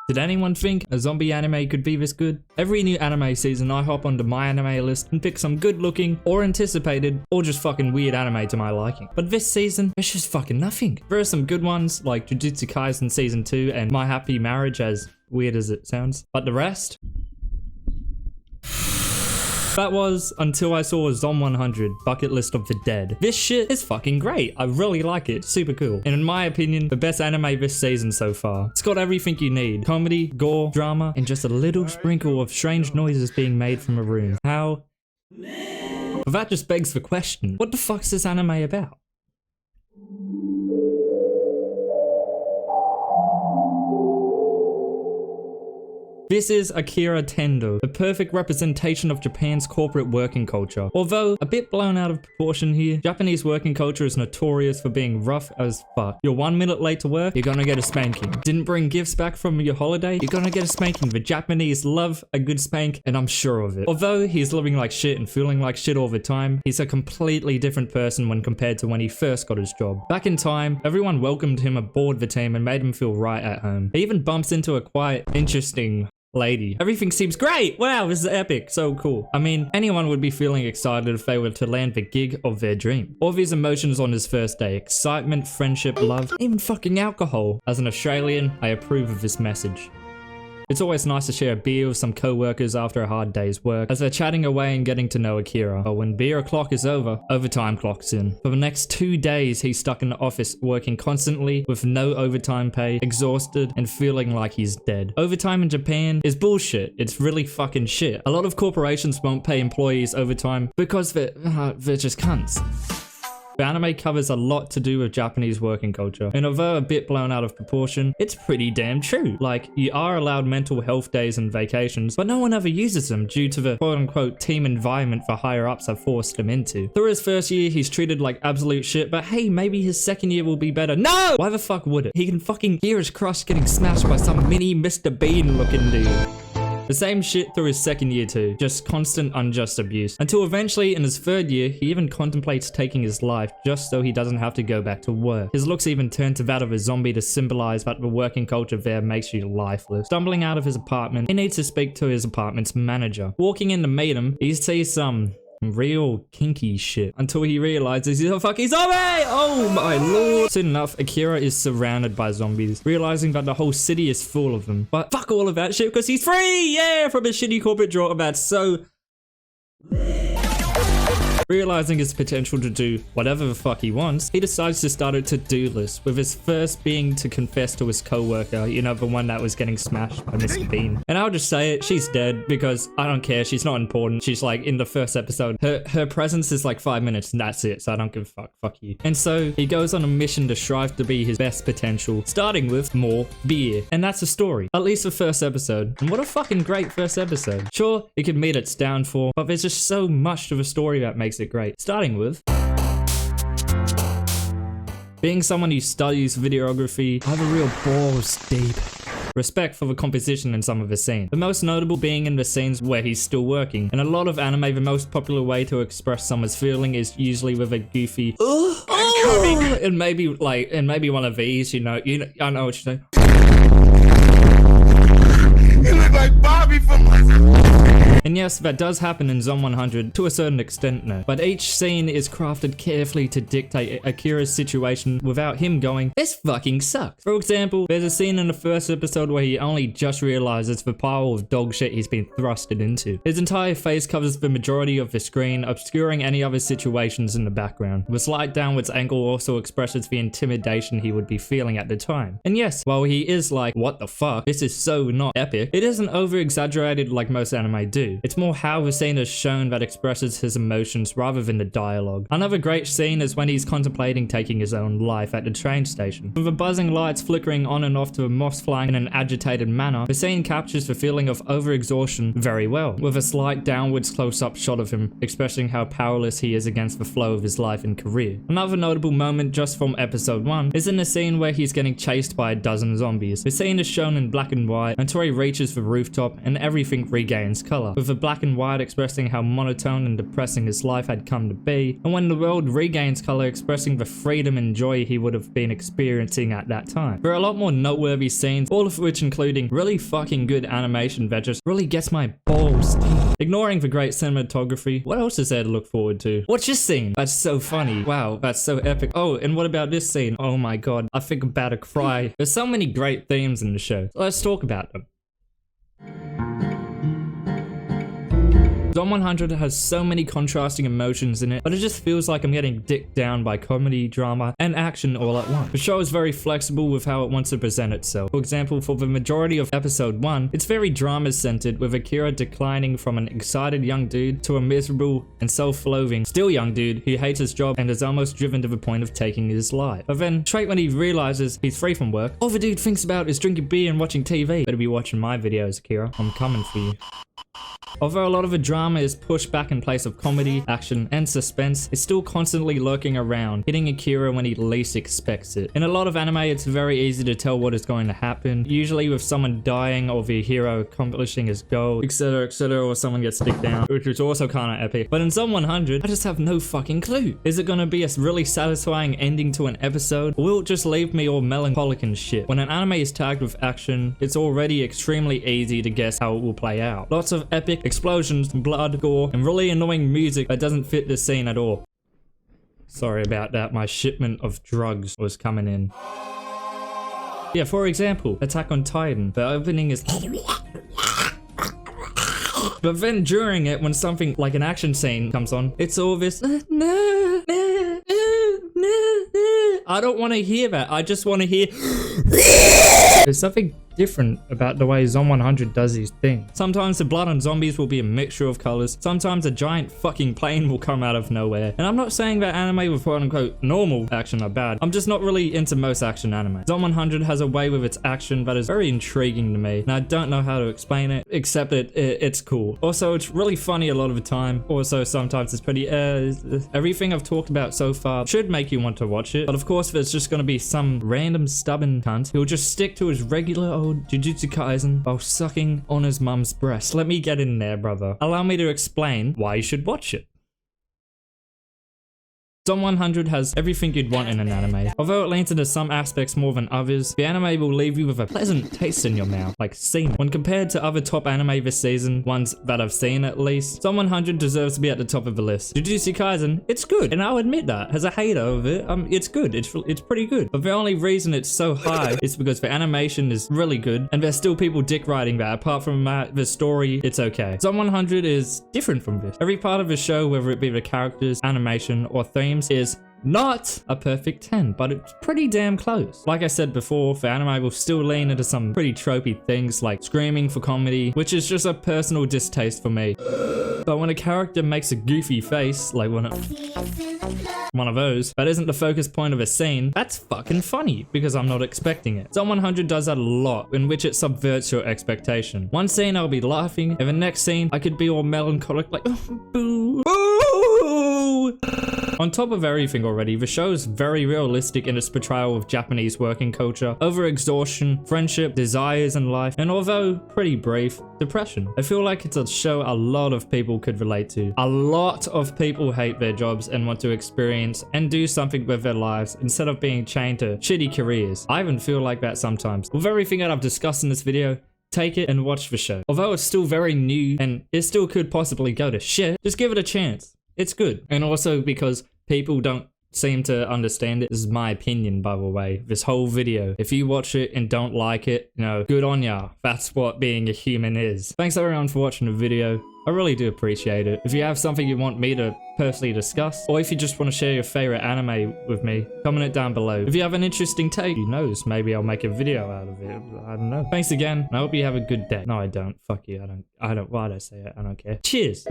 Did anyone think a zombie anime could be this good? Every new anime season I hop onto my anime list and pick some good looking, or anticipated, or just fucking weird anime to my liking. But this season, it's just fucking nothing. There are some good ones like Jujutsu Kaisen Season 2 and My Happy Marriage, as weird as it sounds. But the rest? That was until I saw Zom 100, Bucket List of the Dead. This shit is fucking great. I really like it. Super cool. And in my opinion, the best anime this season so far. It's got everything you need. Comedy, gore, drama, and just a little sprinkle of strange noises being made from a room. How? But that just begs the question, what the fuck's this anime about? This is Akira Tendo, the perfect representation of Japan's corporate working culture. Although a bit blown out of proportion here, Japanese working culture is notorious for being rough as fuck. You're 1 minute late to work, you're gonna get a spanking. Didn't bring gifts back from your holiday, you're gonna get a spanking. The Japanese love a good spank, and I'm sure of it. Although he's living like shit and feeling like shit all the time, he's a completely different person when compared to when he first got his job. Back in time, everyone welcomed him aboard the team and made him feel right at home. He even bumps into a quite interesting lady. Everything seems great. Wow, this is epic. So cool. I mean, anyone would be feeling excited if they were to land the gig of their dream. All these emotions on his first day. Excitement, friendship, love, even fucking alcohol. As an Australian, I approve of this message. It's always nice to share a beer with some co-workers after a hard day's work, as they're chatting away and getting to know Akira. But when beer o'clock is over, overtime clocks in. For the next 2 days, he's stuck in the office, working constantly with no overtime pay, exhausted, and feeling like he's dead. Overtime in Japan is bullshit. It's really fucking shit. A lot of corporations won't pay employees overtime because they're just cunts. The anime covers a lot to do with Japanese working culture, and although a bit blown out of proportion, it's pretty damn true. Like, you are allowed mental health days and vacations, but no one ever uses them due to the quote-unquote team environment the higher-ups have forced him into. Through his first year, he's treated like absolute shit, but hey, maybe his second year will be better. No! Why the fuck would it? He can fucking hear his crush getting smashed by some mini Mr. Bean looking dude. The same shit through his second year too, just constant unjust abuse. Until eventually in his third year, he even contemplates taking his life just so he doesn't have to go back to work. His looks even turn to that of a zombie to symbolize that the working culture there makes you lifeless. Stumbling out of his apartment, he needs to speak to his apartment's manager. Walking in to meet him, he sees some real kinky shit until he realizes he's a fucking zombie! Oh my lord! Soon enough, Akira is surrounded by zombies, realizing that the whole city is full of them. But fuck all of that shit because he's free! Yeah! From a shitty corporate job that's so... Realizing his potential to do whatever the fuck he wants, he decides to start a to-do list, with his first being to confess to his co-worker, you know, the one that was getting smashed by Mr. Bean. And I'll just say it, she's dead because I don't care, she's not important. She's like in the first episode, her presence is like 5 minutes and that's it, so I don't give a fuck you. And so he goes on a mission to strive to be his best potential, starting with more beer. And that's the story, at least the first episode. And what a fucking great first episode. Sure, it could meet its downfall, but there's just so much to the story that makes it great. Starting with being someone who studies videography, I have a real balls deep respect for the composition in some of the scenes. The most notable being in the scenes where he's still working. In a lot of anime, the most popular way to express someone's feeling is usually with a goofy and maybe one of these, you know, I know what you're saying. You look like Bobby from And yes, that does happen in Zom 100 to a certain extent now, but each scene is crafted carefully to dictate Akira's situation without him going, this fucking sucks. For example, there's a scene in the first episode where he only just realizes the pile of dog shit he's been thrusted into. His entire face covers the majority of the screen, obscuring any other situations in the background. The slight downwards angle also expresses the intimidation he would be feeling at the time. And yes, while he is like, what the fuck, this is so not epic, it isn't over-exaggerated like most anime do. It's more how the scene is shown that expresses his emotions rather than the dialogue. Another great scene is when he's contemplating taking his own life at the train station. With the buzzing lights flickering on and off to the moths flying in an agitated manner, the scene captures the feeling of overexhaustion very well, with a slight downwards close-up shot of him, expressing how powerless he is against the flow of his life and career. Another notable moment just from episode 1 is in the scene where he's getting chased by a dozen zombies. The scene is shown in black and white until he reaches the rooftop and everything regains color. with the black and white expressing how monotone and depressing his life had come to be, and when the world regains color expressing the freedom and joy he would have been experiencing at that time. There are a lot more noteworthy scenes, all of which including really fucking good animation that just really gets my balls deep. Ignoring the great cinematography, what else is there to look forward to? Watch this scene. That's so funny. Wow, that's so epic. Oh, and what about this scene? Oh my god, I think I'm about to cry. There's so many great themes in the show. So let's talk about them. Zom 100 has so many contrasting emotions in it, but it just feels like I'm getting dicked down by comedy, drama, and action all at once. The show is very flexible with how it wants to present itself. For example, for the majority of episode 1, it's very drama-centered, with Akira declining from an excited young dude to a miserable and self-loathing, still young dude who hates his job and is almost driven to the point of taking his life. But then, straight when he realizes he's free from work, all the dude thinks about is drinking beer and watching TV. Better be watching my videos, Akira. I'm coming for you. Although a lot of the drama is pushed back in place of comedy, action, and suspense, it's still constantly lurking around, hitting Akira when he least expects it. In a lot of anime, it's very easy to tell what is going to happen, usually with someone dying or the hero accomplishing his goal, etc, or someone gets stick down, which is also kinda epic. But in Zom 100, I just have no fucking clue. Is it gonna be a really satisfying ending to an episode, or will it just leave me all melancholic and shit? When an anime is tagged with action, it's already extremely easy to guess how it will play out. Lots of epic explosions, blood, gore, and really annoying music that doesn't fit the scene at all. Sorry about that, my shipment of drugs was coming in. Yeah, for example, Attack on Titan. The opening is but then during it, when something like an action scene comes on, it's all this I don't want to hear that. I just want to hear there's something different about the way Zom 100 does these things. Sometimes the blood on zombies will be a mixture of colors. Sometimes a giant fucking plane will come out of nowhere. And I'm not saying that anime with quote unquote normal action are bad. I'm just not really into most action anime. Zom 100 has a way with its action that is very intriguing to me. And I don't know how to explain it, except that it's cool. Also, it's really funny a lot of the time. Also, sometimes it's pretty, everything I've talked about so far should make you want to watch it. But of course, there's just gonna be some random stubborn cunt who'll just stick to his regular old Jujutsu Kaisen while sucking on his mum's breast. Let me get in there, brother. Allow me to explain why you should watch it. Zom 100 has everything you'd want in an anime. Although it leans into some aspects more than others, the anime will leave you with a pleasant taste in your mouth, like scene. When compared to other top anime this season, ones that I've seen at least, Zom 100 deserves to be at the top of the list. Jujutsu Kaisen, it's good, and I'll admit that. As a hater of it, it's good, it's pretty good. But the only reason it's so high is because the animation is really good, and there's still people dick riding that. Apart from that, the story, it's okay. Zom 100 is different from this. Every part of the show, whether it be the characters, animation, or themes, is not a perfect 10, but it's pretty damn close. Like I said before, the anime will still lean into some pretty tropey things like screaming for comedy, which is just a personal distaste for me. But when a character makes a goofy face, like one of those, that isn't the focus point of a scene, that's fucking funny, because I'm not expecting it. Zom 100 does that a lot, in which it subverts your expectation. One scene I'll be laughing, and the next scene I could be all melancholic like, oh, boo, boo. On top of everything already, the show is very realistic in its portrayal of Japanese working culture, overexhaustion, friendship, desires in life, and although pretty brief, depression. I feel like it's a show a lot of people could relate to. A lot of people hate their jobs and want to experience and do something with their lives instead of being chained to shitty careers. I even feel like that sometimes. With everything that I've discussed in this video, take it and watch the show. Although it's still very new and it still could possibly go to shit, just give it a chance. It's good. And also because people don't seem to understand it. This is my opinion, by the way. This whole video. If you watch it and don't like it, you know, good on ya. That's what being a human is. Thanks everyone for watching the video. I really do appreciate it. If you have something you want me to personally discuss, or if you just want to share your favorite anime with me, comment it down below. If you have an interesting take, who knows, maybe I'll make a video out of it. I don't know. Thanks again, and I hope you have a good day. No, I don't. Fuck you. I don't. Why'd I say it? I don't care. Cheers.